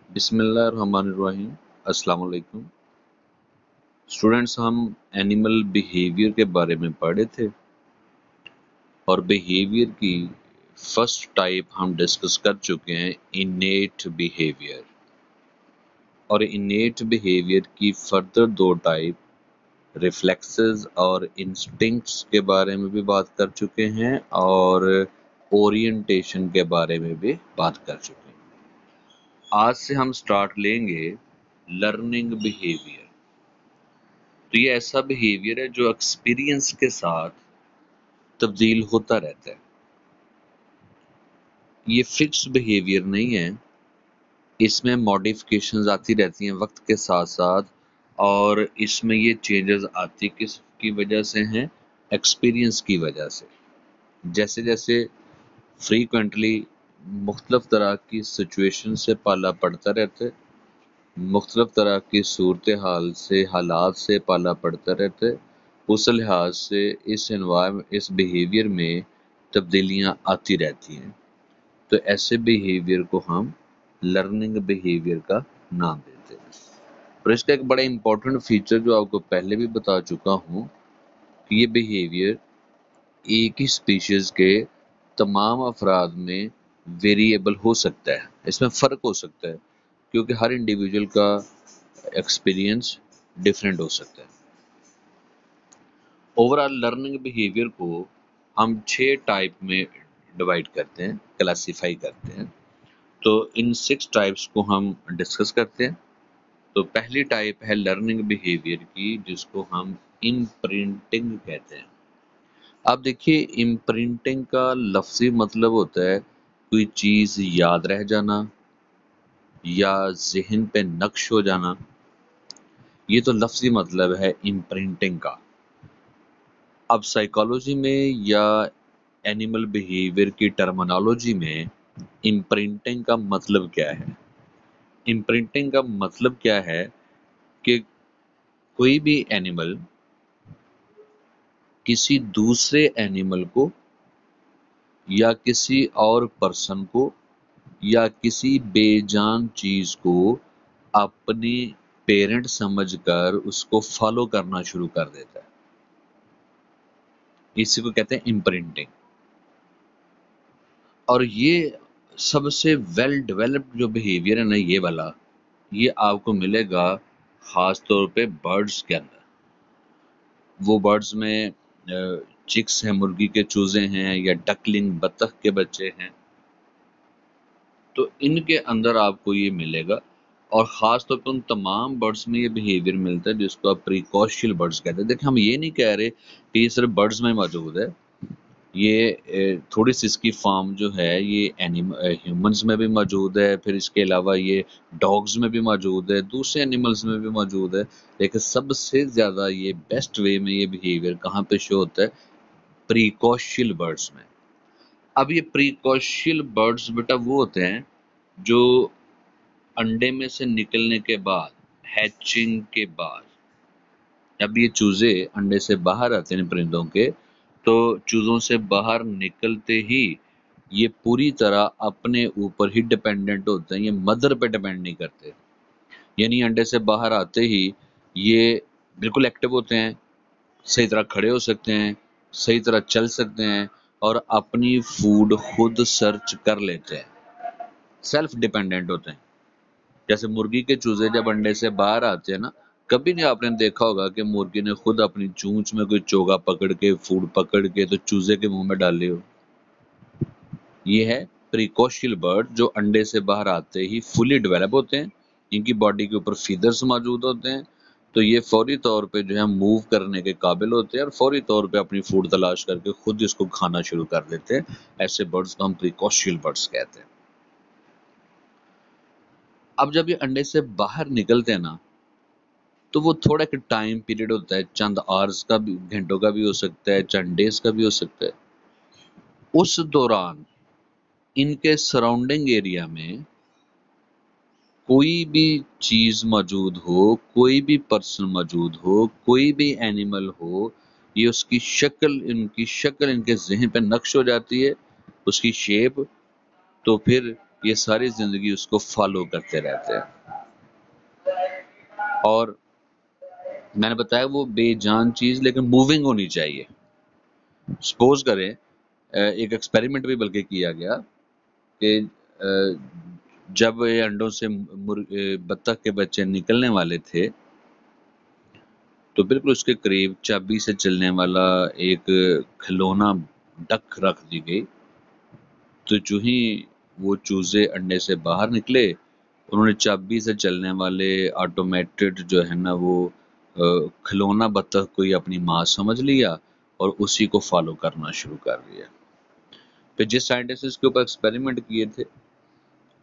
बिस्मिल्लाहिर्रहमानिर्रहीम। अस्सलाम वालेकुम स्टूडेंट्स, हम एनिमल बिहेवियर के बारे में पढ़े थे और बिहेवियर की फर्स्ट टाइप हम डिस्कस कर चुके हैं, इनेट बिहेवियर। और इनेट बिहेवियर की फर्दर दो टाइप, रिफ्लेक्सेस और इंस्टिंक्ट्स के बारे में भी बात कर चुके हैं और ओरिएंटेशन के बारे में भी बात कर चुके हैं। आज से हम स्टार्ट लेंगे लर्निंग बिहेवियर। तो ये ऐसा बिहेवियर है जो एक्सपीरियंस के साथ तब्दील होता रहता है। ये फिक्स बिहेवियर नहीं है, इसमें मॉडिफिकेशंस आती रहती हैं वक्त के साथ साथ, और इसमें ये चेंजेस आती किसकी वजह से हैं? एक्सपीरियंस की वजह से। जैसे जैसे फ्रीक्वेंटली मुख्तलिफ तरह की सिचुएशन से पाला पड़ता रहता है, मुख्तलिफ तरह की सूरत हाल से, हालात से पाला पड़ता रहता है, उस लिहाज से इस बिहेवियर में तब्दीलियां आती रहती हैं। तो ऐसे बिहेवियर को हम लर्निंग बिहेवियर का नाम देते हैं। और इसका एक बड़ा इंपॉर्टेंट फीचर जो आपको पहले भी बता चुका हूँ कि ये बिहेवियर एक ही स्पीशीज के तमाम अफराद में वेरिएबल हो सकता है, इसमें फ़र्क हो सकता है, क्योंकि हर इंडिविजुअल का एक्सपीरियंस डिफरेंट हो सकता है। ओवरऑल लर्निंग बिहेवियर को हम 6 टाइप में डिवाइड करते हैं, क्लासीफाई करते हैं। तो इन 6 टाइप्स को हम डिस्कस करते हैं। तो पहली टाइप है लर्निंग बिहेवियर की, जिसको हम इम्प्रिंटिंग कहते हैं। अब देखिए, इम्प्रिंटिंग का लफ्ज़ी मतलब होता है कोई चीज़ याद रह जाना या ज़हन पे नक्श हो जाना। ये तो लफ्ज़ी मतलब है इम्प्रिंटिंग का। अब साइकोलॉजी में या एनिमल बिहेवियर की टर्मिनोलॉजी में इम्प्रिंटिंग का मतलब क्या है? इम्प्रिंटिंग का मतलब क्या है कि कोई भी एनिमल किसी दूसरे एनिमल को या किसी और पर्सन को या किसी बेजान चीज को अपनी पेरेंट समझकर उसको फॉलो करना शुरू कर देता है। इसी को कहते हैं इम्प्रिंटिंग। और ये सबसे वेल डेवलप्ड जो बिहेवियर है ना, ये वाला, ये आपको मिलेगा खास तौर पे बर्ड्स के अंदर। वो बर्ड्स में चिक्स हैं, मुर्गी के चूजे हैं, या डकलिंग बतख के बच्चे हैं, तो इनके अंदर आपको ये मिलेगा। और ख़ास तौर पे उन तमाम बर्ड्स में ये बिहेवियर मिलता है जिसको आप प्रिकॉशियल बर्ड्स कहते हैं। देखिए, हम ये नहीं कह रहे कि ये सिर्फ बर्ड्स में मौजूद है, ये थोड़ी सी इसकी फॉर्म जो है ये ह्यूमंस में भी मौजूद है, फिर इसके अलावा ये डॉग्स में भी मौजूद है, दूसरे एनिमल्स में भी मौजूद है। लेकिन सबसे ज़्यादा ये बेस्ट वे में ये बिहेवियर कहाँ पे शो होता है? प्रिकॉशियल बर्ड्स में। अब ये प्रिकॉशियल बर्ड्स बेटा वो होते हैं जो अंडे में से निकलने के बाद, हैचिंग के बाद, जब ये चूजे अंडे से बाहर आते हैं परिंदों के, तो चूजों से बाहर निकलते ही ये पूरी तरह अपने ऊपर ही डिपेंडेंट होते हैं, ये मदर पे डिपेंड नहीं करते। यानी अंडे से बाहर आते ही ये बिल्कुल एक्टिव होते हैं, सही तरह खड़े हो सकते हैं, सही तरह चल सकते हैं और अपनी फूड खुद सर्च कर लेते हैं, सेल्फ डिपेंडेंट होते हैं। जैसे मुर्गी के चूजे जब अंडे से बाहर आते हैं ना, कभी नहीं आपने देखा होगा कि मुर्गी ने खुद अपनी चोंच में कोई चोगा पकड़ के, फूड पकड़ के तो चूजे के मुंह में डाले हो। ये है प्रिकॉशियल बर्ड, जो अंडे से बाहर आते ही फुली डेवलप होते हैं, इनकी बॉडी के ऊपर फीदर्स मौजूद होते हैं, तो ये फौरी तौर पे जो है मूव करने के काबिल होते हैं और फौरी तौर पे अपनी फूड तलाश करके खुद इसको खाना शुरू कर देते हैं। ऐसे बर्ड्स को हम प्रिकॉशियल बर्ड्स कहते हैं। अब जब ये अंडे से बाहर निकलते हैं ना, तो वो थोड़ा एक टाइम पीरियड होता है, चंद आवर्स का भी, घंटों का भी हो सकता है, चंद डेज का भी हो सकता है। उस दौरान इनके सराउंडिंग एरिया में कोई भी चीज मौजूद हो, कोई भी पर्सन मौजूद हो, कोई भी एनिमल हो, ये उसकी शक्ल, इनकी शक्ल इनके जहन पे नक्श हो जाती है, उसकी शेप। तो फिर ये सारी जिंदगी उसको फॉलो करते रहते हैं। और मैंने बताया वो बेजान चीज लेकिन मूविंग होनी चाहिए। सपोज करें एक एक्सपेरिमेंट भी बल्कि किया गया कि जब ये अंडों से बत्तख के बच्चे निकलने वाले थे तो बिल्कुल उसके करीब चाबी से चलने वाला एक खिलौना डक रख दी गई। तो जो ही वो चूजे अंडे से बाहर निकले, उन्होंने चाबी से चलने वाले ऑटोमेटेड जो है ना वो खिलौना बत्तख को ही अपनी माँ समझ लिया और उसी को फॉलो करना शुरू कर दिया। फिर जिस साइंटिस्ट इसके ऊपर एक्सपेरिमेंट किए थे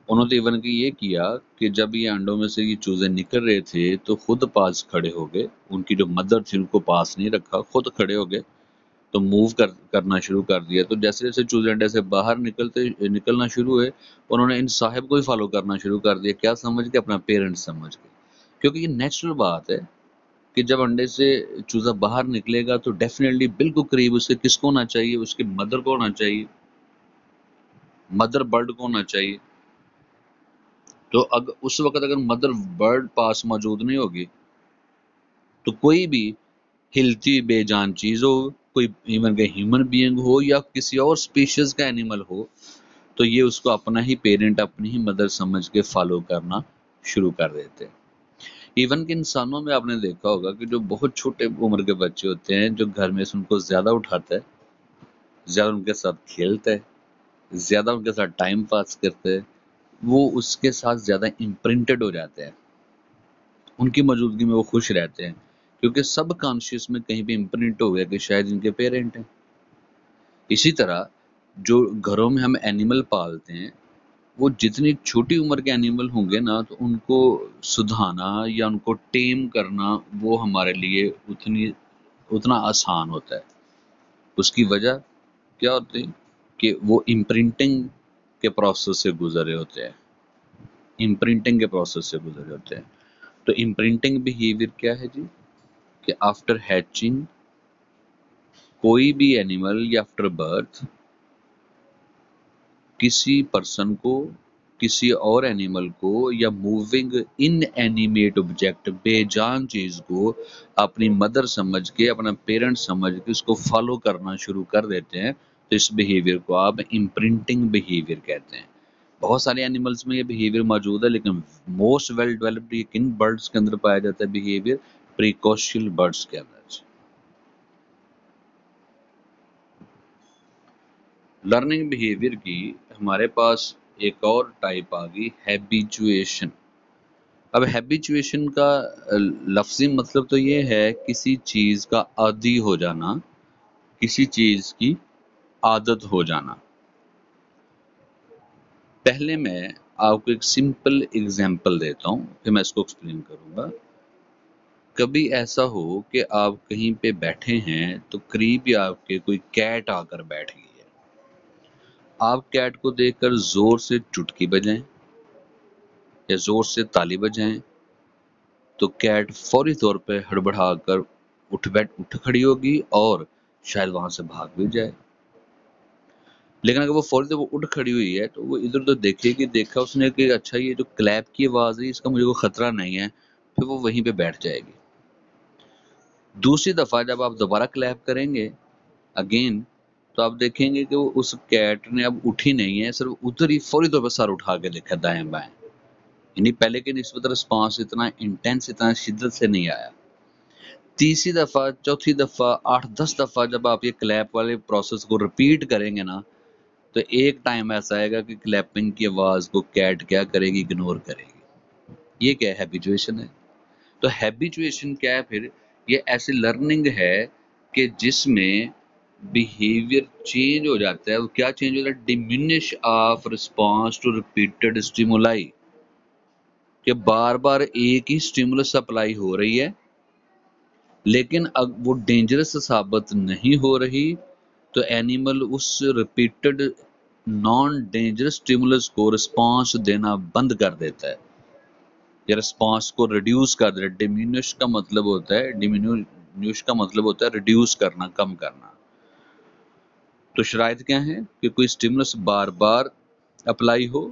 उन्होंने इवन कि ये किया कि जब ये अंडों में से ये चूजे निकल रहे थे तो खुद पास खड़े हो गए, उनकी जो मदर थी उनको पास नहीं रखा, खुद खड़े हो गए तो मूव करना शुरू कर दिया। तो जैसे जैसे चूजे अंडे से बाहर निकलना शुरू हुए, उन्होंने इन साहिब को ही फॉलो करना शुरू कर दिया। क्या समझ के? अपना पेरेंट्स समझ के। क्योंकि ये नेचुरल बात है कि जब अंडे से चूजा बाहर निकलेगा तो डेफिनेटली बिल्कुल करीब उसके किसको होना चाहिए? उसके मदर को होना चाहिए, मदर बर्ड को होना चाहिए। तो उस वक्त अगर मदर बर्ड पास मौजूद नहीं होगी तो कोई भी हिलती बेजान चीज हो, कोई इवन के ह्यूमन बीइंग हो या किसी और स्पीशीज का एनिमल हो, तो ये उसको अपना ही पेरेंट, अपनी ही मदर समझ के फॉलो करना शुरू कर देते हैं। इवन कि इंसानों में आपने देखा होगा कि जो बहुत छोटे उम्र के बच्चे होते हैं, जो घर में से उनको ज्यादा उठाता है, ज्यादा उनके साथ खेलता है, ज्यादा उनके साथ टाइम पास करते हैं, वो उसके साथ ज्यादा इम्प्रिंटेड हो जाते हैं, उनकी मौजूदगी में वो खुश रहते हैं, क्योंकि सब कॉन्शियस में कहीं भी इम्प्रिंट हो गया कि शायद इनके पेरेंट हैं। इसी तरह जो घरों में हम एनिमल पालते हैं, वो जितनी छोटी उम्र के एनिमल होंगे ना, तो उनको सुधारना या उनको टेम करना वो हमारे लिए उतना आसान होता है। उसकी वजह क्या होती है कि वो इम्प्रिंटिंग के प्रोसेस से गुजरे होते हैं, इम्प्रिंटिंग के प्रोसेस से गुजरे होते हैं। तो इम्प्रिंटिंग बिहेवियर क्या है जी? कि आफ्टर हैचिंग कोई भी एनिमल या आफ्टर बर्थ किसी पर्सन को, किसी और एनिमल को या मूविंग इन एनिमेट ऑब्जेक्ट, बेजान चीज को अपनी मदर समझ के, अपना पेरेंट समझ के उसको फॉलो करना शुरू कर देते हैं। तो इस बिहेवियर को आप इम्प्रिंटिंग बिहेवियर कहते हैं। बहुत सारे एनिमल्स में ये बिहेवियर मौजूद है, लेकिन मोस्ट वेल डेवलप्ड ये किन बर्ड्स के अंदर पाया जाता है बिहेवियर? प्रिकॉशियल बर्ड्स के अंदर। लर्निंग बिहेवियर की हमारे पास एक और टाइप आ गई, हैबिचुएशन। अब हैबिचुएशन का लफ्जी मतलब तो ये है किसी चीज का आदी हो जाना, किसी चीज की आदत हो जाना। पहले मैं आपको एक सिंपल एग्जांपल देता हूँ, फिर मैं इसको एक्सप्लेन करूंगा। कभी ऐसा हो कि आप कहीं पे बैठे हैं तो करीब ही आपके कोई कैट आकर बैठ गई है। आप कैट को देखकर जोर से चुटकी बजाएं या जोर से ताली बजाएं तो कैट फौरी तौर पे हड़बड़ाकर उठ खड़ी होगी और शायद वहां से भाग भी जाए। लेकिन अगर वो फौरी तौर पर उठ खड़ी हुई है तो वो इधर उधर देखेगी, देखा उसने कि अच्छा ये जो क्लैप की आवाज है इसका मुझे कोई खतरा नहीं है, फिर वो वहीं पे बैठ जाएगी। दूसरी दफा जब आप दोबारा क्लैप करेंगे अगेन, तो आप देखेंगे कि वो उस कैट ने अब उठी नहीं है, सिर्फ उधर ही फौरी तौर पर सर उठा के देखा दाएं बाएं। यानी पहले के निस्बत रिस्पॉन्स इतना इंटेंस, इतना शिद्दत से नहीं आया। तीसरी दफा, चौथी दफा, 8-10 दफा जब आप ये क्लैप वाले प्रोसेस को रिपीट करेंगे ना, तो एक टाइम ऐसा आएगा कि क्लैपिंग की आवाज को कैट क्या करेगी? इग्नोर करेगी। ये क्या है? हैबिचुएशन है। तो हैबिचुएशन क्या है फिर? ये ऐसी लर्निंग है कि जिसमें बिहेवियर चेंज हो जाता है। वो क्या चेंज हो जाता है? Diminish of response to repeated stimuli, कि बार बार एक ही स्टिमुलस अप्लाई हो रही है लेकिन अब वो डेंजरस साबित नहीं हो रही, तो एनिमल उस रिपीटेड नॉन डेंजरस स्टिमुलस को रिस्पांस देना बंद कर देता है या रिस्पांस को रिड्यूस कर देता है। डिमिनिश का मतलब होता है, डिमिनिश का मतलब होता है रिड्यूस करना, कम करना। तो शराइत क्या है कि कोई स्टिमुलस बार बार अप्लाई हो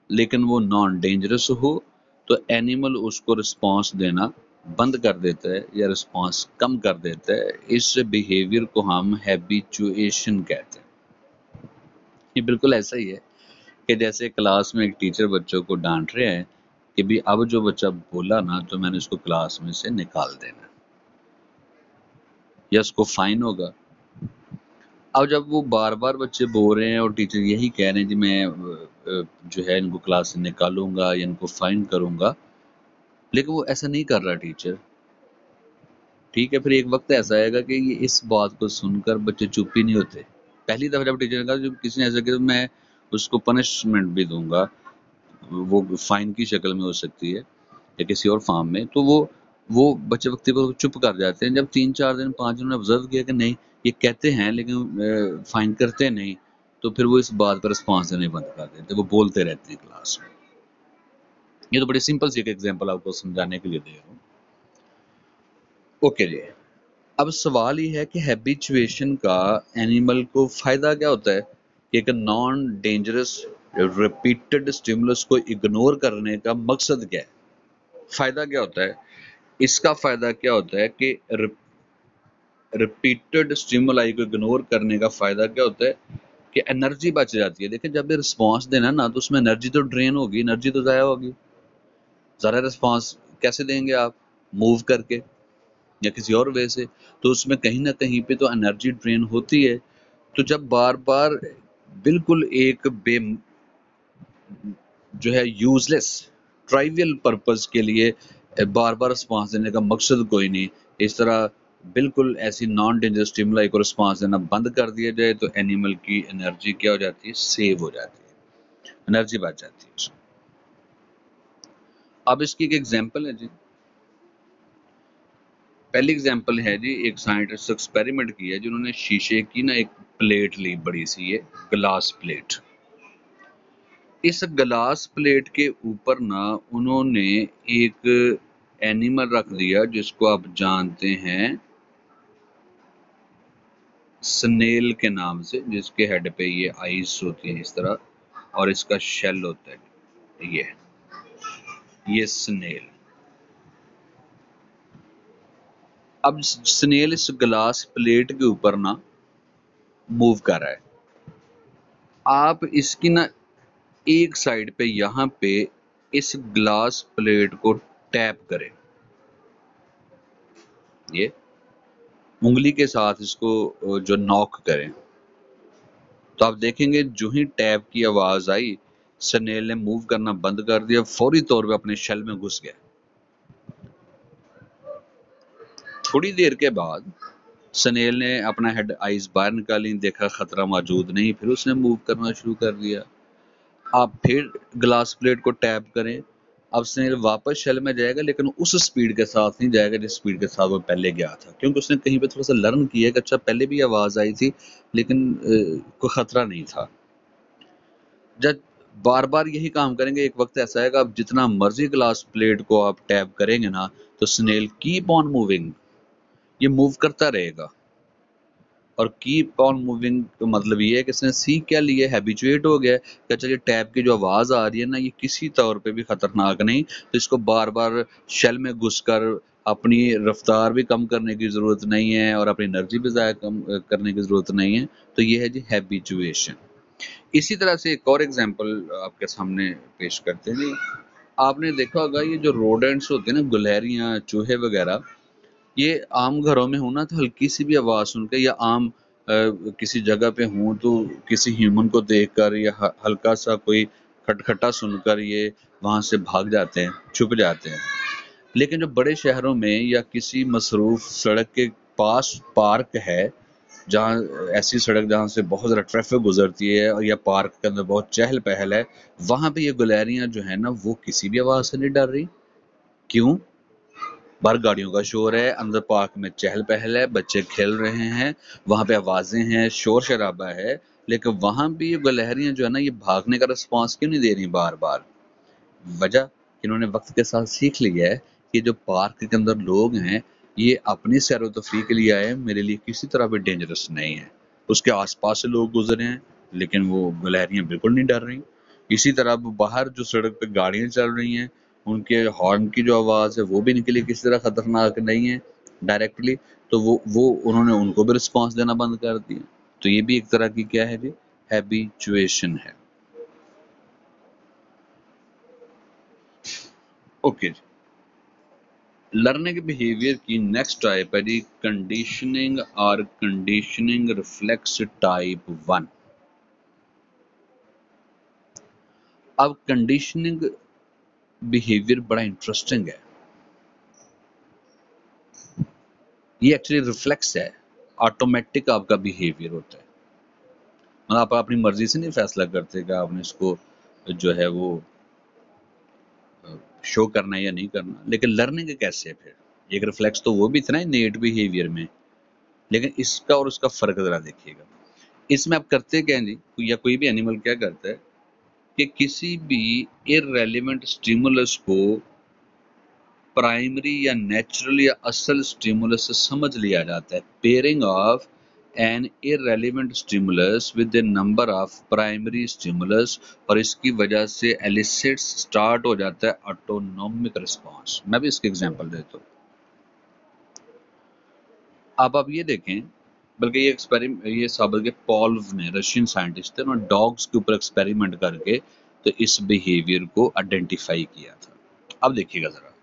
लेकिन वो नॉन डेंजरस हो तो एनिमल उसको रिस्पॉन्स देना बंद कर देता है या रिस्पॉन्स कम कर देता है। इस बिहेवियर को हम हैबिचुएशन कहते हैं। ये बिल्कुल ऐसा ही है कि जैसे क्लास में एक टीचर बच्चों को डांट रहे हैं कि भी अब जो बच्चा बोला ना तो मैंने उसको क्लास में से निकाल देना या उसको फाइन होगा। अब जब वो बार बार बच्चे बोल रहे हैं और टीचर यही कह रहे हैं कि मैं जो है इनको क्लास से निकालूंगा या इनको फाइन करूंगा, लेकिन वो ऐसा नहीं कर रहा टीचर। ठीक है, फिर एक वक्त ऐसा आएगा कि ये इस बात को सुनकर बच्चे चुप ही नहीं होते। पहली दफा जब टीचर ने कहा जब किसी ने ऐसा किया तो मैं उसको पनिशमेंट भी दूंगा, वो फाइन की शक्ल में हो सकती है या किसी और फॉर्म में, तो वो बच्चे वक्ती पर चुप कर जाते हैं। जब 3-4 दिन 5 दिन ऑब्जर्व किया कि नहीं ये कहते हैं लेकिन फाइन करते नहीं, तो फिर वो इस बात पर रिस्पॉन्स देने बंद कर देते, वो बोलते रहते हैं क्लास में। ये तो बड़ी सिंपल सी एक एग्जांपल आपको समझाने के लिए दे रहा हूँ। ओके जी, अब सवाल ये है कि हैबिचुएशन का एनिमल को फायदा क्या होता है कि एक नॉन डेंजरस रिपीटेड स्टिमुलस को इग्नोर करने का मकसद क्या है, फायदा क्या होता है। इसका फायदा क्या होता है कि रिपीटेड स्टिमुलाई को इग्नोर करने का फायदा क्या होता है कि एनर्जी बच जाती है। देखिए जब ये रिस्पॉन्स देना ना तो उसमें एनर्जी तो ड्रेन होगी, एनर्जी तो ज़ाया होगी। ज़रा रिस्पॉन्स कैसे देंगे आप, मूव करके या किसी और वे से, तो उसमें कहीं ना कहीं पे तो एनर्जी ड्रेन होती है। तो जब बार बार बिल्कुल एक बे जो है यूजलेस ट्राइवियल पर्पस के लिए बार बार रिस्पॉन्स देने का मकसद कोई नहीं, इस तरह बिल्कुल ऐसी नॉन डेंजरस स्टिमुलाई को रिस्पॉन्स देना बंद कर दिया जाए तो एनिमल की एनर्जी क्या हो जाती है, सेव हो जाती है, एनर्जी बच जाती है उसमें। अब इसकी एक एग्जांपल है जी। पहली एग्जांपल है जी, एक साइंटिस्ट एक्सपेरिमेंट किया जिन्होंने शीशे की ना एक प्लेट ली, बड़ी सी ये ग्लास प्लेट। इस ग्लास प्लेट के ऊपर ना उन्होंने एक एनिमल रख दिया जिसको आप जानते हैं स्नेल के नाम से, जिसके हेड पे ये आइज होती है इस तरह और इसका शेल होता है ये स्नेल। अब स्नेल इस ग्लास प्लेट के ऊपर ना मूव कर रहा है। आप इसकी ना एक साइड पे यहाँ पे इस ग्लास प्लेट को टैप करें, ये उंगली के साथ इसको जो नॉक करें, तो आप देखेंगे जो ही टैप की आवाज आई स्नेल ने मूव करना बंद कर दिया, फौरी तौर पे अपने शेल में घुस गया। थोड़ी देर के बाद स्नेल ने अपना हेड आइज बाहर निकाली, देखा खतरा मौजूद नहीं, फिर उसने मूव करना शुरू कर दिया। आप फिर ग्लास प्लेट को टैप करें, अब स्नेल वापस शेल में जाएगा लेकिन उस स्पीड के साथ नहीं जाएगा जिस स्पीड के साथ वो पहले गया था, क्योंकि उसने कहीं पे थोड़ा सा लर्न किया कि अच्छा पहले भी आवाज आई थी लेकिन कोई खतरा नहीं था। जब बार बार यही काम करेंगे एक वक्त ऐसा आएगा अब जितना मर्जी ग्लास प्लेट को आप टैप करेंगे ना तो स्नेल कीप ऑन मूविंग, ये मूव करता रहेगा। और कीप ऑन मूविंग का मतलब ये है कि इसने सीख क्या लिया, हैबिचुएट हो गया कि अच्छा ये टैप की जो आवाज़ आ रही है ना ये किसी तौर पे भी खतरनाक नहीं, तो इसको बार बार शेल में घुसकर अपनी रफ्तार भी कम करने की ज़रूरत नहीं है और अपनी एनर्जी भी ज़ाया कम करने की ज़रूरत नहीं है। तो ये है जी हैबिचुएशन। इसी तरह से एक और एग्जांपल आपके सामने पेश करते हैं। आपने देखा होगा ये जो रोडेंट्स होते हैं ना, गुलहरियाँ, चूहे वगैरह, ये आम घरों में हो ना तो हल्की सी भी आवाज़ सुन के या आम किसी जगह पे हूँ तो किसी ह्यूमन को देखकर या हल्का सा कोई खटखटा सुनकर ये वहाँ से भाग जाते हैं, छुप जाते हैं। लेकिन जो बड़े शहरों में या किसी मसरूफ सड़क के पास पार्क है, जहाँ ऐसी सड़क जहाँ से बहुत ज़्यादा ट्रैफिक गुजरती है और या पार्क के अंदर बहुत चहल पहल है, वहाँ पे ये गुलहरियाँ जो है ना वो किसी भी आवाज़ से नहीं डर रही। क्यों? बाहर गाड़ियों का शोर है, अंदर पार्क में चहल पहल है, बच्चे खेल रहे हैं, वहाँ पे आवाज़ें हैं, शोर शराबा है, लेकिन वहाँ भी ये गिलहरियाँ जो है ना ये भागने का रिस्पॉन्स क्यों नहीं दे रही बार बार। वजह, इन्होंने वक्त के साथ सीख लिया है कि जो पार्क के अंदर लोग हैं ये अपनी सैर तफरीह के लिए आए हैं, मेरे लिए किसी तरह भी डेंजरस नहीं है। उसके आसपास से लोग गुजरे हैं लेकिन वो गिलहरियाँ बिल्कुल नहीं डर रही। इसी तरह अब बाहर जो सड़क पे गाड़ियां चल रही हैं, उनके हॉर्न की जो आवाज़ है वो भी इनके लिए किसी तरह खतरनाक नहीं है डायरेक्टली, तो वो उन्होंने उनको भी रिस्पॉन्स देना बंद कर दिया। तो ये भी एक तरह की क्या है जी, हैबिचुएशन है। ओके जी, लर्निंग बिहेवियर की नेक्स्ट टाइप है जी कंडीशनिंग और कंडीशनिंग रिफ्लेक्स टाइप 1। अब कंडीशनिंग बिहेवियर बड़ा इंटरेस्टिंग है। ये एक्चुअली रिफ्लेक्स है, ऑटोमेटिक आपका बिहेवियर होता है। मतलब आप अपनी मर्जी से नहीं फैसला करते कि आपने इसको जो है वो शो करना है या नहीं करना। लेकिन लर्निंग कैसे है फिर? एक रिफ्लेक्स तो वो भी था ना इनेट बिहेवियर में, लेकिन इसका और उसका फर्क जरा देखिएगा। इसमें आप करते क्या हैं जी, या कोई भी एनिमल क्या करता है कि किसी भी इररेलेवेंट स्टिमुलस को प्राइमरी या नेचुरल या असल स्टिमुलस से समझ लिया जाता है। Pairing of an irrelevant stimulus with the number of primary stimulus, और इसकी वजह से एलिसिट्स स्टार्ट हो जाता है ऑटोनोमिक रिस्पांस। मैं भी इसके एग्जांपल देता हूँ। आप ये देखें, बल्कि ये साबित के पॉल्व ने, रशियन साइंटिस्ट थे, उन्होंने डॉग्स के ऊपर एक्सपेरिमेंट करके तो इस बिहेवियर को आइडेंटिफाई किया था। अब देखिएगा जरा,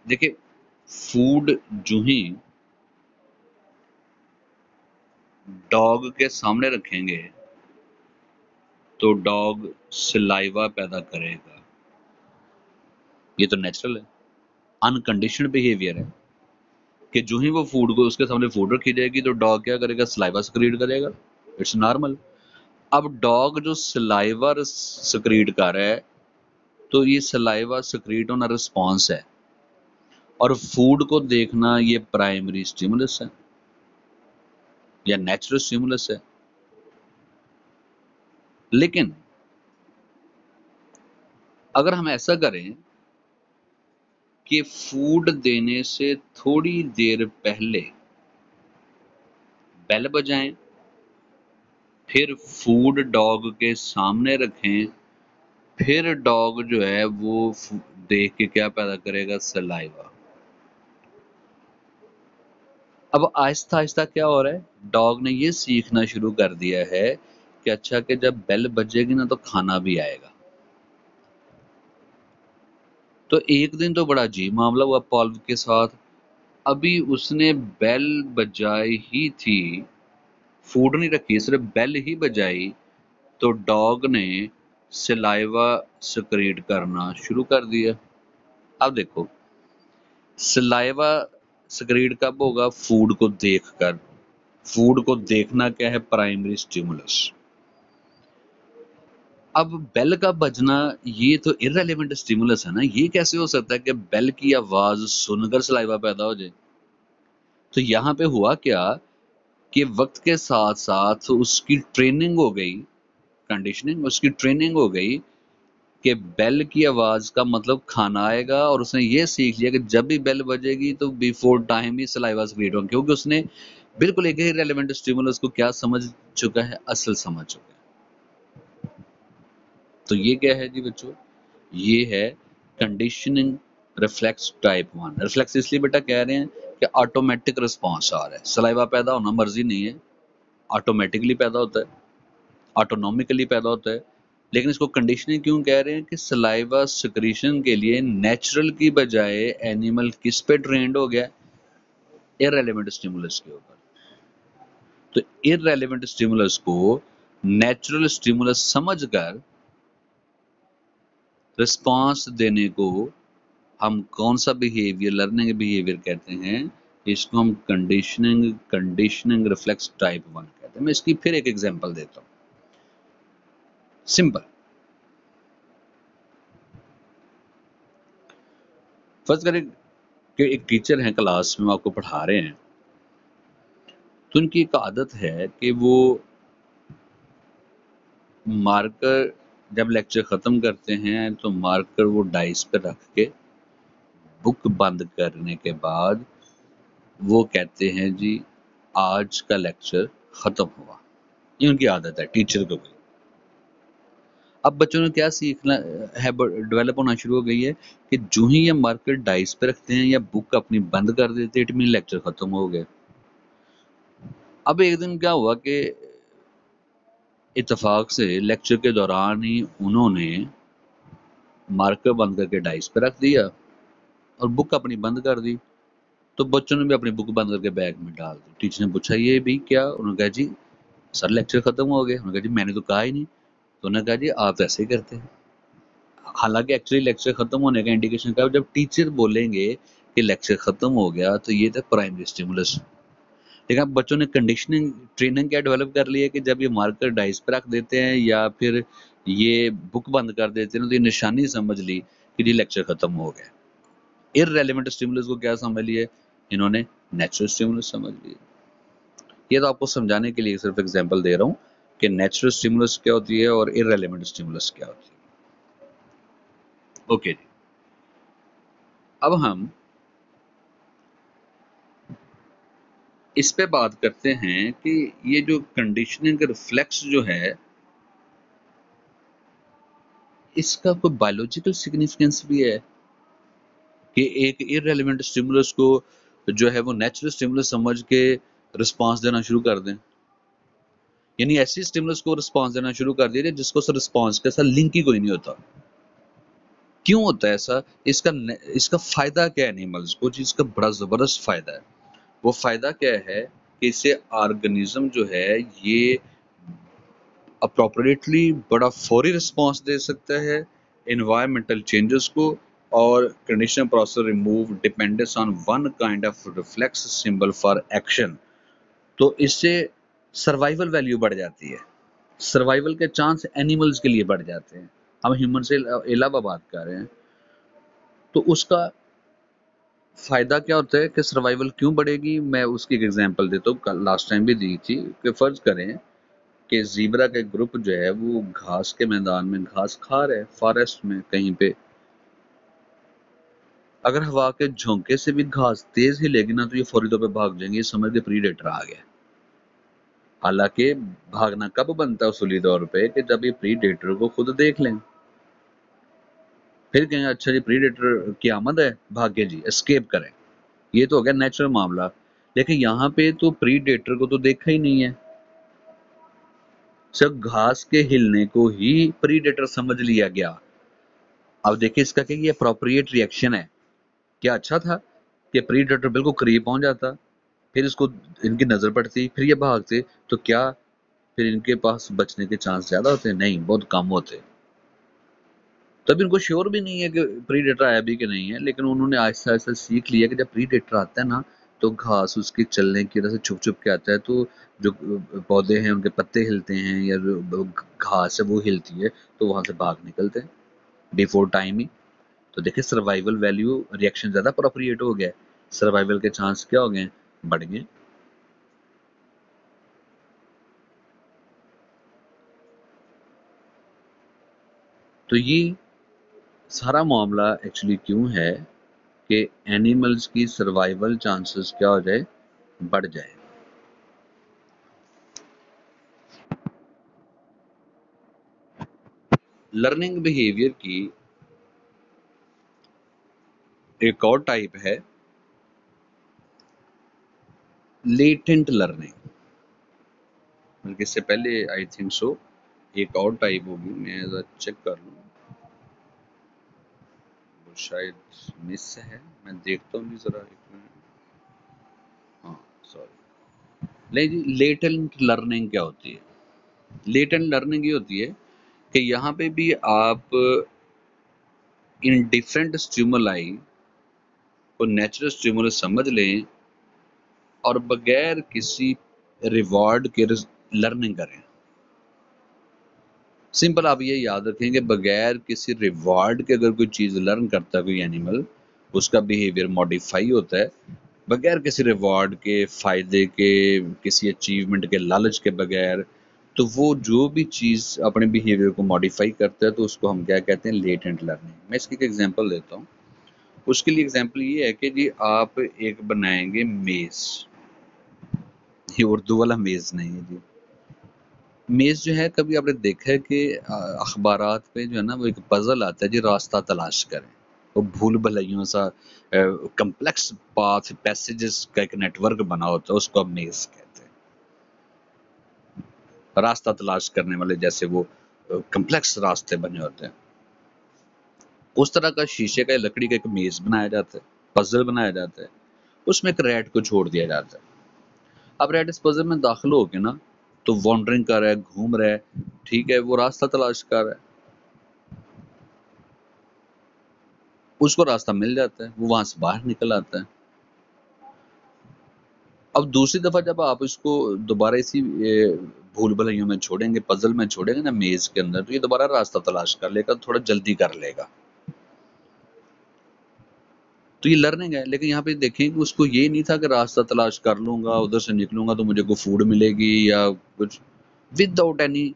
देखिए फूड जो ही डॉग के सामने रखेंगे तो डॉग सलाइवा पैदा करेगा। ये तो नेचुरल है, अनकंडीशनड बिहेवियर है कि जो ही वो फूड को उसके सामने फूड रखी जाएगी तो डॉग क्या करेगा, सलाइवा सिक्रीट करेगा। It's normal. अब डॉग जो सलाइवा सिक्रीट कर रहा है, तो ये सलाइवा सिक्रीट होना रिस्पॉन्स है, और फूड को देखना ये प्राइमरी स्टिमुलस है या नेचुरल स्टिमुलस है। लेकिन अगर हम ऐसा करें कि फूड देने से थोड़ी देर पहले बेल बजाएं, फिर फूड डॉग के सामने रखें, फिर डॉग जो है वो देख के क्या पैदा करेगा, सलाइवा। अब आहिस्ता आहिस्ता क्या हो रहा है, डॉग ने ये सीखना शुरू कर दिया है कि अच्छा कि जब बेल बजेगी ना तो खाना भी आएगा। तो एक दिन तो बड़ा अजीब मामला हुआ पॉल्व के साथ। अभी उसने बेल बजाई ही थी, फूड नहीं रखी, सिर्फ बेल ही बजाई, तो डॉग ने सलाइवा सिक्रीट करना शुरू कर दिया। अब देखो, सलाइवा सिक्रीट कब होगा, फूड को देखकर। फूड को देखना क्या है, प्राइमरी स्टिमुलस। अब बेल का बजना ये तो इररेलेवेंट स्टिमुलस है ना, ये कैसे हो सकता है कि बेल की आवाज सुनकर सलाइवा पैदा हो जाए। तो यहाँ पे हुआ क्या कि वक्त के साथ साथ उसकी ट्रेनिंग हो गई, कंडीशनिंग, उसकी ट्रेनिंग हो गई कि बेल की आवाज का मतलब खाना आएगा, और उसने ये सीख लिया कि जब भी बेल बजेगी तो बिफोर टाइम ही सलाइवा सिक्रीट होगा, क्योंकि उसने बिल्कुल एक ही रेलेवेंट स्टिमुलस को क्या समझ चुका है, असल समझ चुका है। तो ये क्या है जी बच्चों, ये है कंडीशनिंग रिफ्लेक्स टाइप 1। रिफ्लेक्स इसलिए बेटा कह रहे हैं कि ऑटोमेटिक रिस्पॉन्स आ रहा है, सलाइवा पैदा होना मर्जी नहीं है, ऑटोमेटिकली पैदा होता है, ऑटोनॉमिकली पैदा होता है। लेकिन इसको कंडीशनिंग क्यों कह रहे हैं कि सलाइवा सिक्रीशन के लिए नेचुरल की बजाय एनिमल किस पे ट्रेंड हो गया, इररेलेवेंट स्टिमुलस के ऊपर। तो इररेलेवेंट स्टिमुलस को नेचुरल स्टिमुलस समझकर रिस्पांस देने को हम कौन सा बिहेवियर, लर्निंग बिहेवियर कहते हैं। इसको हम कंडीशनिंग रिफ्लेक्स टाइप 1 कहते हैं। मैं इसकी फिर एक एग्जांपल देता हूं, सिंपल। फर्स्ट करें कि एक टीचर हैं, क्लास में आपको पढ़ा रहे हैं, तो उनकी एक आदत है कि वो मार्कर जब लेक्चर ख़त्म करते हैं तो मार्कर वो डाइस पे रख के बुक बंद करने के बाद वो कहते हैं जी आज का लेक्चर ख़त्म हुआ। ये उनकी आदत है टीचर को भी। अब बच्चों ने क्या सीखना है, डेवलप होना शुरू हो गई है कि जो ही ये मार्कर डाइस पे रखते हैं या बुक अपनी बंद कर देते हैं, इट मीन लेक्चर खत्म हो गया। अब एक दिन क्या हुआ कि इत्तेफाक से लेक्चर के दौरान ही उन्होंने मार्कर बंद करके डाइस पे रख दिया और बुक अपनी बंद कर दी। तो बच्चों ने भी अपनी बुक बंद करके बैग में डाल दी। टीचर ने पूछा ये भी क्या? उन्होंने कहा जी सर लेक्चर खत्म हो गया। उन्होंने कहा जी मैंने तो कहा ही नहीं। तो उन्होंने कहा जी आप तो ऐसे ही करते हैं। हालांकि एक्चुअली लेक्चर खत्म होने का इंडिकेशन का जब टीचर बोलेंगे कि लेक्चर खत्म हो गया तो ये था प्राइमरी स्टिमुलस। लेकिन अब बच्चों ने कंडीशनिंग ट्रेनिंग क्या डेवलप कर ली है कि जब ये मार्कर डाइस पे रख देते हैं या फिर ये बुक बंद कर देते हैं तो ये निशानी समझ ली कि ये लेक्चर खत्म हो गया। इररेलेवेंट स्टिमुलस को क्या समझ लिए इन्होंने? नेचुरल स्टिमुलस समझ लिए। ये तो आपको समझाने के लिए सिर्फ एग्जांपल दे रहा हूँ कि नेचुरल स्टिमुलस क्या होती है और इररेलेवेंट स्टिमुलस क्या होती है। ओके जी, अब हम इस पे बात करते हैं कि ये जो कंडीशनिंग रिफ्लेक्स जो है इसका कोई बायोलॉजिकल सिग्निफिकेंस भी है कि एक इररेलेवेंट स्टिमुलस को जो है वो नेचुरल स्टिमुलस समझ के रिस्पांस देना शुरू कर दें, यानी ऐसी स्टिमुलस को रिस्पांस देना शुरू कर दिया जिसको उस रिस्पांस के साथ लिंक ही कोई नहीं होता। क्यों होता है ऐसा? इसका इसका फायदा क्या है एनिमल्स को? जी इसका बड़ा जबरदस्त फायदा है। वो फायदा क्या है कि इससे ऑर्गेनिज्म जो है ये अप्रोप्रिएटली बड़ा फौरी रिस्पांस दे सकता है एनवायरमेंटल चेंजेस को, और conditional process remove dependence on one kind of reflex symbol for action. तो इससे सर्वाइवल वैल्यू बढ़ जाती है, सर्वाइवल के चांस एनिमल्स के लिए बढ़ जाते हैं। हम ह्यूमन से अलावा बात कर रहे हैं। तो उसका फायदा क्या होता है कि सर्वाइवल क्यों बढ़ेगी? मैं उसकी एक एग्जांपल देता हूँ, कल लास्ट टाइम भी दी थी कि फर्ज करें कि ज़ीब्रा का ग्रुप जो है वो घास के मैदान में घास खा रहे हैं, फॉरेस्ट में कहीं पे। अगर हवा के झोंके से भी घास तेज हिलेगी ना तो ये फौरी तौर पे भाग जाएंगे, ये समझ के प्रीडेटर आ गया। हालांकि भागना कब बनता है उसूली तौर पे कि जब ये प्रीडेटर को खुद देख लें, फिर कहेंगे अच्छा जी प्रीडेटर की आमद है, भाग्य जी एस्केप करें। ये तो हो गया नेचुरल मामला। लेकिन यहाँ पे तो प्रीडेटर को तो देखा ही नहीं है, सिर्फ घास के हिलने को ही प्रीडेटर समझ लिया गया। अब देखिए इसका क्या ये अप्रोप्रिएट रिएक्शन है। क्या अच्छा था कि प्रीडेटर बिल्कुल करीब पहुंच जाता, फिर इसको इनकी नजर पड़ती, फिर ये भागते, तो क्या फिर इनके पास बचने के चांस ज्यादा होते? नहीं, बहुत कम होते। तब इनको श्योर भी नहीं है कि प्रीडेटर आया भी कि नहीं है, लेकिन उन्होंने आहिस्ता आहिस्ता सीख लिया कि जब प्रीडेटर आता है ना तो घास उसके चलने की वजह से छुप छुप के आता है, तो जो पौधे हैं उनके पत्ते हिलते हैं या जो घास है वो हिलती है, तो वहां से भाग निकलते हैं बिफोर टाइम ही। तो देखिए सर्वाइवल वैल्यू रिएक्शन ज्यादा अप्रोप्रिएट हो गया, सर्वाइवल के चांस क्या हो गए? बढ़ गए। तो ये सारा मामला एक्चुअली क्यों है कि एनिमल्स की सर्वाइवल चांसेस क्या हो जाए? बढ़ जाए। लर्निंग बिहेवियर की एक और टाइप है लेटेंट लर्निंग। बल्कि इससे पहले आई थिंक सो एक और टाइप होगी, मैं जरा चेक कर लूँ, वो शायद मिस है, मैं देखता हूँ जरा एक मिनट। हाँ सॉरी, लेकिन लेटेंट लर्निंग क्या होती है? लेटेंट लर्निंग ये होती है कि यहाँ पे भी आप इन डिफरेंट स्टिमुलाई को नेचुरल स्टिमुलस समझ लें और बगैर किसी रिवॉर्ड के लर्निंग करें। सिंपल आप ये याद रखें कि बगैर किसी रिवॉर्ड के अगर कोई चीज़ लर्न करता है कोई एनिमल, उसका बिहेवियर मॉडिफाई होता है बगैर किसी रिवॉर्ड के, फायदे के, किसी अचीवमेंट के लालच के बगैर। तो वो जो भी चीज़ अपने बिहेवियर को मॉडिफाई करता है तो उसको हम क्या कहते हैं? Latent learning. मैं इसकी एक एग्जांपल देता हूँ। उसके लिए एग्जांपल ये है कि जी आप एक बनाएंगे मेज़, ये उर्दू वाला मेज़ नहीं है जी, मेज़ जो है, कभी आपने देखा है कि अखबारात पे जो है ना, वो एक पज़ल आता है जी, रास्ता तलाश करें। वो भूल भुलैयों सा कॉम्प्लेक्स पाथ पैसेजेस का एक नेटवर्क बना होता है, उसको हम मेज़ कहते हैं। रास्ता तलाश करने वाले जैसे वो कॉम्प्लेक्स रास्ते बने होते हैं, उस तरह का शीशे का, लकड़ी का एक मेज़ बनाया जाता है, पज़ल बनाया जाता है, उसमें एक रैट को छोड़ दिया जाता है। अब रैट इस पज़ल में दाखिल हो के ना, तो वॉन्डरिंग कर रहा है, घूम रहा है, ठीक है, वो रास्ता तलाश कर रहा है, उसको रास्ता मिल जाता है, वो वहां से बाहर निकल आता है। अब दूसरी दफा जब आप इसको दोबारा इसी भूल भुलैयों में छोड़ेंगे, पजल में छोड़ेंगे ना, मेज के अंदर, तो ये दोबारा रास्ता तलाश कर लेगा, थोड़ा जल्दी कर लेगा। तो ये लर्निंग है। लेकिन यहाँ पे देखें कि उसको ये नहीं था कि रास्ता तलाश कर लूंगा, उधर से निकलूंगा तो मुझे को फूड मिलेगी या कुछ, विदाउट एनी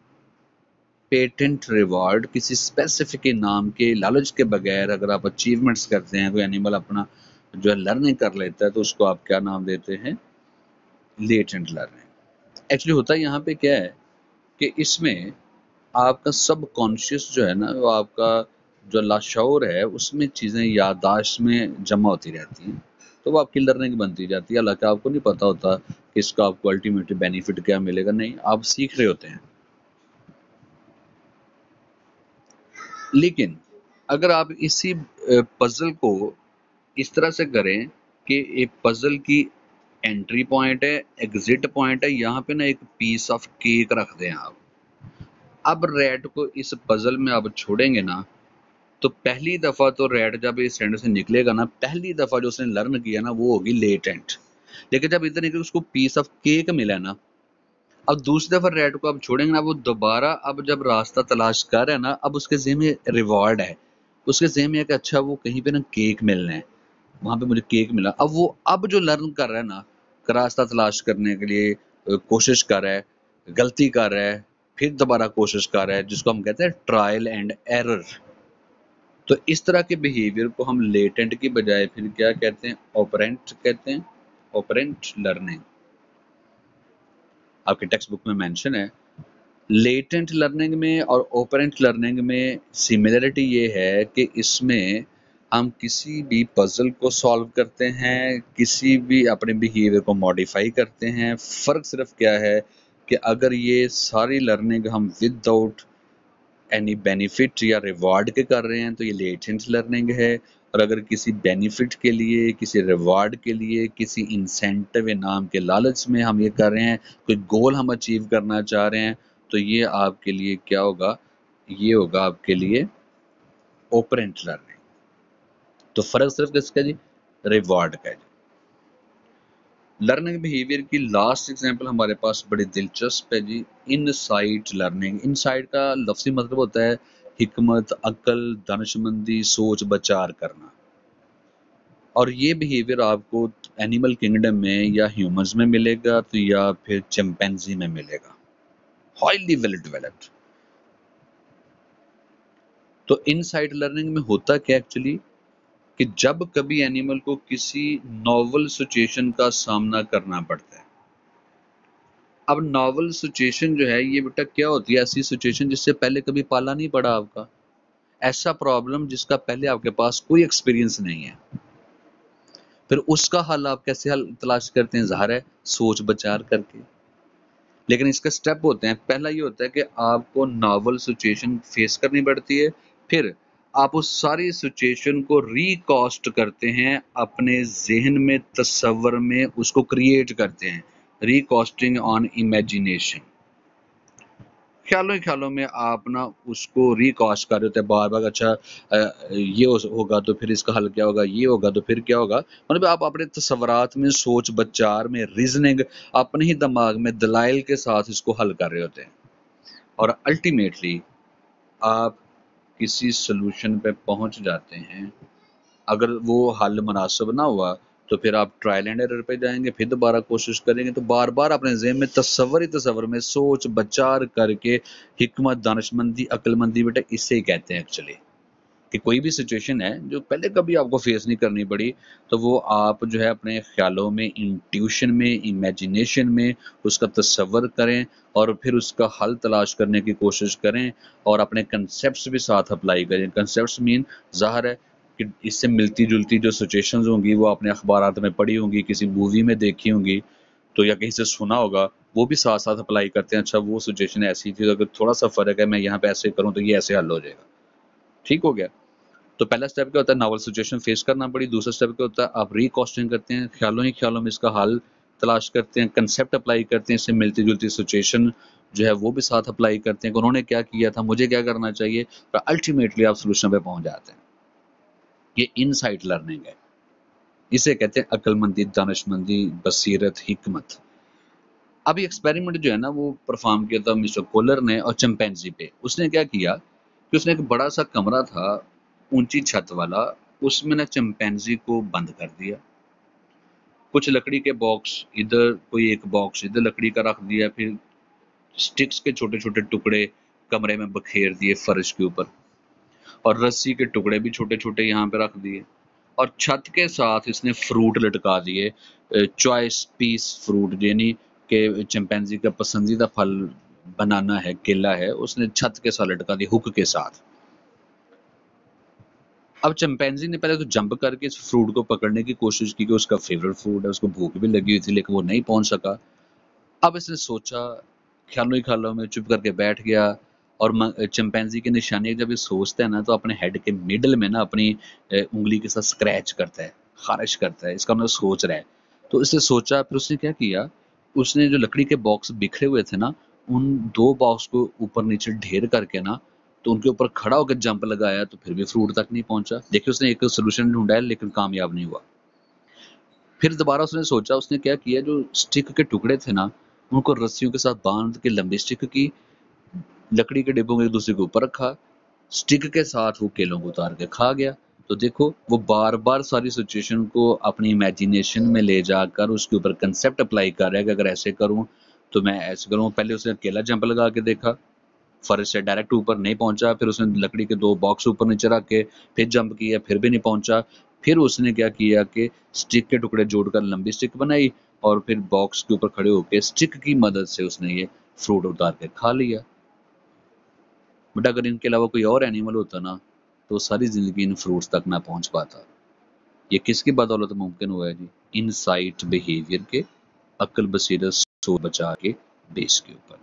पेटेंट रिवॉर्ड, किसी स्पेसिफिक नाम के लालच के बगैर अगर आप अचीवमेंट्स करते हैं, कोई एनिमल अपना जो है लर्निंग कर लेता है, तो उसको आप क्या नाम देते हैं? Latent learning. एक्चुअली होता यहाँ पे क्या है कि इसमें आपका सब कॉन्शियस जो है ना, वो आपका जो लाशऊर है, उसमें चीज़ें याददाश्त में जमा होती रहती हैं, तो वो आपकी लर्निंग बनती जाती है। हालांकि आपको नहीं पता होता कि इसका आपको अल्टीमेटली बेनिफिट क्या मिलेगा, नहीं, आप सीख रहे होते हैं। लेकिन अगर आप इसी पजल को इस तरह से करें कि एक पजल की एंट्री पॉइंट है, एग्जिट पॉइंट है, यहाँ पे ना एक पीस ऑफ केक रख दें आप। अब रैट को इस पजल में आप छोड़ेंगे ना, तो पहली दफा तो रैट जब इस सेंटर से निकलेगा ना, पहली दफा जो उसने लर्न किया ना, वो होगी लेटेंट। लेकिन जब इधर निकले, उसको पीस ऑफ केक मिला ना, अब दूसरी दफा रैट को आप छोड़ेंगे ना, वो दोबारा अब जब रास्ता तलाश कर रहा है ना, अब उसके ज़हन में रिवॉर्ड है, उसके ज़हन में है कि अच्छा वो कहीं पे ना केक मिलना है, वहां पे मुझे केक मिला। अब वो अब जो लर्न कर रहा है ना, रास्ता तलाश करने के लिए कोशिश कर रहा है, गलती कर रहा है, फिर दोबारा कोशिश कर रहा है, जिसको हम कहते हैं ट्रायल एंड एरर। तो इस तरह के बिहेवियर को हम लेटेंट की बजाय फिर क्या कहते हैं? ऑपरेंट कहते हैं। ऑपरेंट लर्निंग आपके टेक्स्ट बुक में मेंशन है। लेटेंट लर्निंग में और ऑपरेंट लर्निंग में सिमिलरिटी ये है कि इसमें हम किसी भी पजल को सॉल्व करते हैं, किसी भी अपने बिहेवियर को मॉडिफाई करते हैं। फ़र्क सिर्फ क्या है कि अगर ये सारी लर्निंग हम विदाउट एनी बेनिफिट या रिवॉर्ड के कर रहे हैं, तो ये लेटेंट लर्निंग है। और अगर किसी बेनिफिट के लिए, किसी रिवॉर्ड के लिए, किसी इंसेंटिव नाम के लालच में हम ये कर रहे हैं, कोई गोल हम अचीव करना चाह रहे हैं, तो ये आपके लिए क्या होगा? ये होगा आपके लिए ऑपरेंट लर्निंग। तो फर्क सिर्फ किसका जी? रिवॉर्ड का जी। लर्निंग बिहेवियर की लास्ट एग्जांपल हमारे पास बड़ी दिलचस्प है जी, इनसाइट लर्निंग। इनसाइट का लफ्ज़ी मतलब होता है हिकमत, अक्ल, दानिशमंदी, सोच बचार करना। और ये बिहेवियर आपको एनिमल किंगडम में या ह्यूमंस में मिलेगा, तो या फिर चिंपैंजी में मिलेगा, हाईली वेल डेवलप्ड। तो इनसाइट लर्निंग में होता क्या एक्चुअली कि जब कभी एनिमल को किसी नॉवल सिचुएशन का सामना करना पड़ता है। अब नॉवल सिचुएशन जो है, ये बेटा क्या होती है? ऐसी सिचुएशन जिससे पहले कभी पाला नहीं पड़ा आपका, ऐसा प्रॉब्लम जिसका पहले आपके पास कोई एक्सपीरियंस नहीं है। फिर उसका हल आप कैसे हल तलाश करते हैं? ज़ाहिर है सोच विचार करके। लेकिन इसके स्टेप होते हैं। पहला ये होता है कि आपको नॉवल सिचुएशन फेस करनी पड़ती है, फिर आप उस सारी सिचुएशन को रिकास्ट करते हैं, अपने जहन में, तस्वर में उसको क्रिएट करते हैं। रिकास्टिंग ऑन इमेजिनेशन, ख्यालों ही ख्यालों में आप ना उसको रिकास्ट कर रहे होते हैं बार बार। अच्छा ये होगा तो फिर इसका हल क्या होगा, ये होगा तो फिर क्या होगा, मतलब आप अपने तस्वरात में, सोच बचार में, रीजनिंग, अपने ही दिमाग में दलाइल के साथ इसको हल कर रहे होते हैं। और अल्टीमेटली आप किसी सोल्यूशन पे पहुंच जाते हैं। अगर वो हल मुनासिब ना हुआ, तो फिर आप ट्रायल एंड एरर पे जाएंगे, फिर दोबारा कोशिश करेंगे। तो बार बार अपने ज़हन में तस्वर ही तस्वर में सोच बचार करके, हिकमत, दानिशमंदी, अक्लमंदी, बेटा इसे ही कहते हैं एक्चुअली। कि कोई भी सिचुएशन है जो पहले कभी आपको फेस नहीं करनी पड़ी, तो वो आप जो है अपने ख्यालों में, इंट्यूशन में, इमेजिनेशन में उसका तसव्वुर करें और फिर उसका हल तलाश करने की कोशिश करें और अपने कंसेप्ट्स भी साथ अप्लाई करें। कंसेप्ट्स मीन ज़ाहिर है कि इससे मिलती जुलती जो सिचुएशंस होंगी वो आपने अखबारात में पढ़ी होंगी, किसी मूवी में देखी होंगी, तो या कहीं से सुना होगा, वो भी साथ साथ अप्लाई करते हैं। अच्छा वो सिचुएशन ऐसी थी, तो अगर थोड़ा सा फ़र्क है, मैं यहाँ पे ऐसे करूँ तो ये ऐसे हल हो जाएगा। ठीक हो गया। तो पहला स्टेप क्या होता है, नावल सिचुएशन फेस करना पड़ी। दूसरा स्टेप क्या होता है, आप रिकॉस्टिंग करते हैं, ख्यालों ही ख्यालों में इसका हल तलाश करते हैं, कंसेप्ट अप्लाई करते हैं, इससे मिलती जुलती सिचुएशन जो है वो भी साथ अप्लाई करते हैं कि उन्होंने क्या किया था, मुझे क्या करना चाहिए, और अल्टीमेटली आप सोल्यूशन पे पहुंच जाते हैं। ये इनसाइट लर्निंग है, इसे कहते हैं अक्लमंदी, दानिशमंदी, बसीरत, हिकमत। अब ये एक्सपेरिमेंट जो है ना वो परफॉर्म किया था मिस्टर कोलर ने और चिंपैंजी पे। उसने क्या किया कि उसने एक बड़ा सा कमरा था, ऊंची छत वाला, उसमें ना चिंपैंजी को बंद कर दिया। कुछ लकड़ी के बॉक्स इधर, कोई एक बॉक्स इधर लकड़ी का रख दिया, फिर स्टिक्स के छोटे छोटे टुकड़े कमरे में बखेर दिए फर्श के ऊपर, और रस्सी के टुकड़े भी छोटे छोटे यहाँ पे रख दिए, और छत के साथ इसने फ्रूट लटका दिए, चॉइस पीस फ्रूट, यानी कि चिंपैंजी का पसंदीदा फल बनाना है, केला है, उसने छत के साथ लटका दिया हुक के साथ। अब चिंपैंजी ने पहले तो जंप करके इस फ्रूट को पकड़ने की कोशिश की कि उसका फेवरेट फ्रूट है, उसको भूख भी लगी हुई थी, लेकिन वो नहीं पहुंच सका। अब इसने सोचा, ख्यालों ही ख्यालों में चुप करके बैठ गया, और चिंपैंजी की निशानी है, जब ये सोचता है ना तो अपने हेड के मिडल में ना अपनी उंगली के साथ स्क्रैच करता है, खारिश करता है, इसका मतलब सोच रहा है। तो इसने सोचा, फिर उसने क्या किया, उसने जो लकड़ी के बॉक्स बिखरे हुए थे ना, उन दो बॉक्स को ऊपर नीचे ढेर करके ना, तो उनके ऊपर खड़ा होकर जंप लगाया, तो फिर भी फ्रूट तक नहीं पहुंचा। देखिए उसने एक सोल्यूशन ढूंढा है लेकिन कामयाब नहीं हुआ। फिर दोबारा उसने सोचा, उसने क्या किया, जो स्टिक के टुकड़े थे ना उनको रस्सियों के साथ बांध के लंबी स्टिक की, लकड़ी के डिब्बों को एक दूसरे के ऊपर रखा, स्टिक के साथ वो केलों को उतार के खा गया। तो देखो वो बार बार सारी सिचुएशन को अपनी इमेजिनेशन में ले जाकर उसके ऊपर कंसेप्ट अप्लाई कर रहा है कि अगर ऐसे करूं तो मैं ऐसे करूं। पहले उसने अकेला जंप लगा के देखा, फर्श से डायरेक्ट ऊपर नहीं पहुंचा, फिर उसने लकड़ी के दो बॉक्स ऊपर नीचे रख के फिर जंप किया, फिर भी नहीं पहुंचा। फिर उसने क्या किया कि स्टिक के टुकड़े जोड़कर लंबी स्टिक बनाई, और फिर बॉक्स के ऊपर खड़े होकर स्टिक की मदद से उसने ये फ्रूट उतार के खा लिया। बट अगर इनके अलावा कोई और एनिमल होता ना, तो सारी जिंदगी इन फ्रूट्स तक ना पहुंच पाता। ये किसकी बदौलत मुमकिन हुआ है जी? इनसाइट बिहेवियर के, अक्ल बसीरत सोच बचा के बेस के ऊपर।